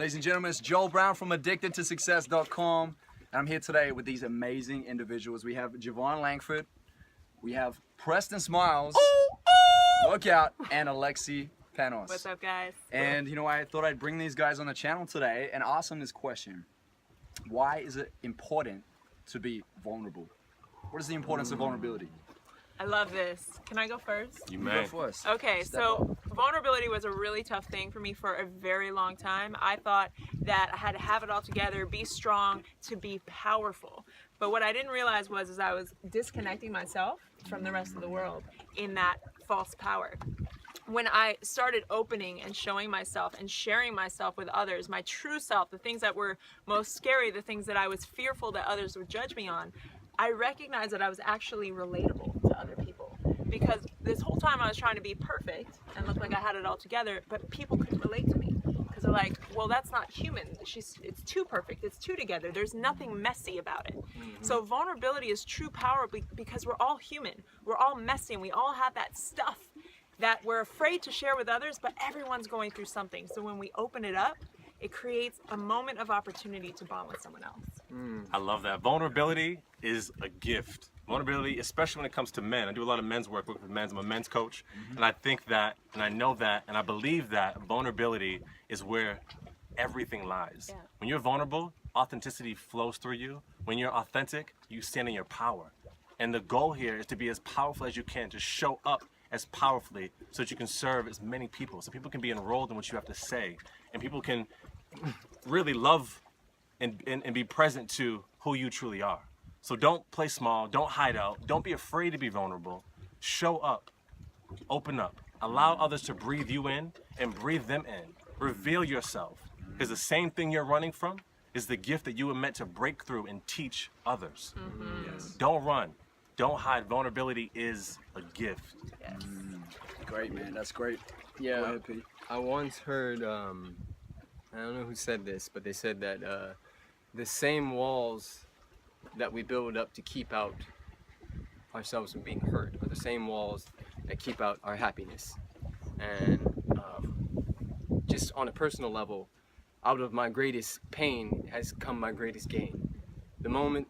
Ladies and gentlemen, it's Joel Brown from addictedtosuccess.com, and I'm here today with these amazing individuals. We have JuVan Langford, we have Preston Smiles, look out, and Alexi Panos. What's up, guys? And you know, I thought I'd bring these guys on the channel today and ask them this question. Why is it important to be vulnerable? What is the importance of vulnerability? I love this. Can I go first? You may. Go first. Okay, Step so up. vulnerability was a really tough thing for me for a very long time. I thought that I had to have it all together, be strong to be powerful. But what I didn't realize was I was disconnecting myself from the rest of the world in that false power. When I started opening and showing myself and sharing myself with others, my true self, the things that were most scary, the things that I was fearful that others would judge me on, I recognized that I was actually relatable to other people. Because this whole time I was trying to be perfect and look like I had it all together, but people couldn't relate to me. Because they're like, well, that's not human. It's too perfect. It's too together. There's nothing messy about it. So vulnerability is true power because we're all human. We're all messy and we all have that stuff that we're afraid to share with others, but everyone's going through something. So when we open it up, it creates a moment of opportunity to bond with someone else. I love that. Vulnerability is a gift. Vulnerability, especially when it comes to men. I do a lot of men's work with men. I'm a men's coach. And I think that, and I know that, and I believe that vulnerability is where everything lies. Yeah. When you're vulnerable, authenticity flows through you. When you're authentic, you stand in your power. And the goal here is to be as powerful as you can, to show up as powerfully so that you can serve as many people, so people can be enrolled in what you have to say, and people can really love and be present to who you truly are. So don't play small, don't hide out, don't be afraid to be vulnerable. Show up, open up, allow others to breathe you in and breathe them in. Reveal yourself, because the same thing you're running from is the gift that you were meant to break through and teach others. Yes. Don't run, don't hide. Vulnerability is a gift. Yes. Great, man. That's great. Go Yeah, ahead, Pete. I once heard, I don't know who said this, but they said that the same walls that we build up to keep out ourselves from being hurt are the same walls that keep out our happiness. And just on a personal level, out of my greatest pain has come my greatest gain. The moment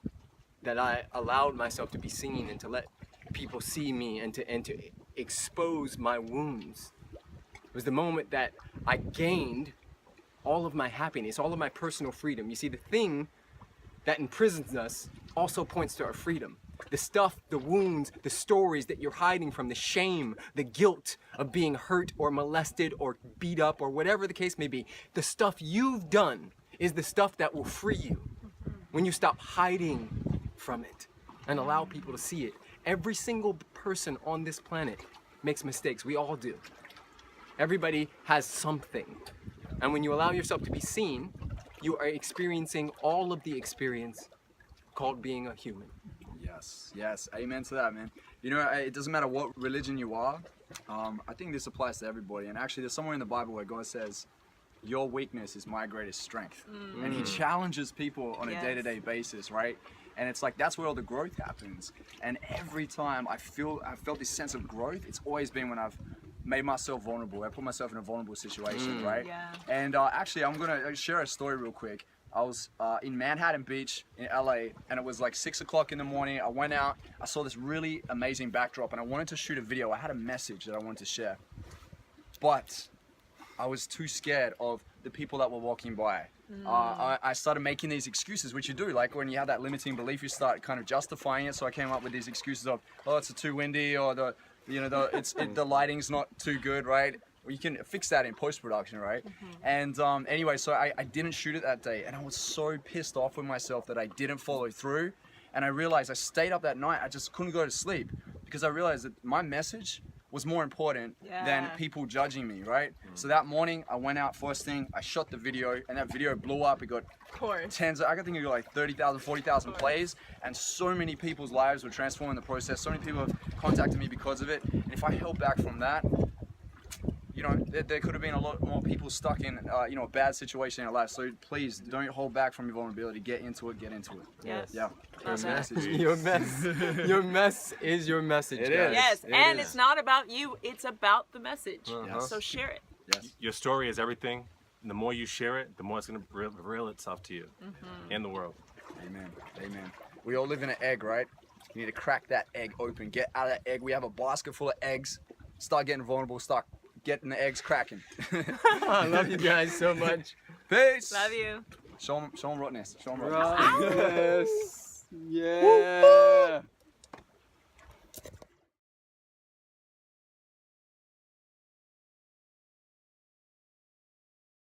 that I allowed myself to be seen and to let people see me and to expose my wounds was the moment that I gained all of my happiness, all of my personal freedom. You see, the thing that imprisons us also points to our freedom. The stuff, the wounds, the stories that you're hiding from, the shame, the guilt of being hurt or molested or beat up or whatever the case may be, the stuff you've done is the stuff that will free you when you stop hiding from it and allow people to see it. Every single person on this planet makes mistakes. We all do. Everybody has something. And when you allow yourself to be seen, you are experiencing all of the experience called being a human. Yes, yes, amen to that, man. You know, it doesn't matter what religion you are. I think this applies to everybody. And actually, there's somewhere in the Bible where God says, your weakness is my greatest strength. And he challenges people on a day-to-day basis, right? And it's like, that's where all the growth happens. And every time I felt this sense of growth, it's always been when I've made myself vulnerable. I put myself in a vulnerable situation, right? Yeah. And actually, I'm gonna share a story real quick. I was in Manhattan Beach in LA, and it was like 6 o'clock in the morning. I went out, I saw this really amazing backdrop, and I wanted to shoot a video. I had a message that I wanted to share, but I was too scared of the people that were walking by. I started making these excuses, which you do, like when you have that limiting belief, you start kind of justifying it. So I came up with these excuses of, oh, it's too windy, or the lighting's not too good, right? Well, you can fix that in post-production, right? And anyway, so I didn't shoot it that day, and I was so pissed off with myself that I didn't follow through. And I realized I stayed up that night. I just couldn't go to sleep because I realized that my message was more important than people judging me, right? So that morning, I went out first thing, I shot the video, and that video blew up. It got tens, I think it got like 30,000, 40,000 plays, and so many people's lives were transformed in the process. So many people have contacted me because of it. And if I held back from that, you know, there could have been a lot more people stuck in, you know, a bad situation in their life. So please don't hold back from your vulnerability. Get into it. Get into it. Yes. Yeah. Your mess is your message. It guys. is. Yes, It and is. it's not about you, it's about the message. Yes. So share it. Yes. Your story is everything. the more you share it, the more it's going to reveal itself to you and the world. Amen. Amen. We all live in an egg, right? You need to crack that egg open. Get out of that egg. We have a basket full of eggs. Start getting vulnerable. Start getting the eggs cracking. I love you guys so much. Peace. Love you. Show them rottenness. Show them rottenness. Yes. Yeah.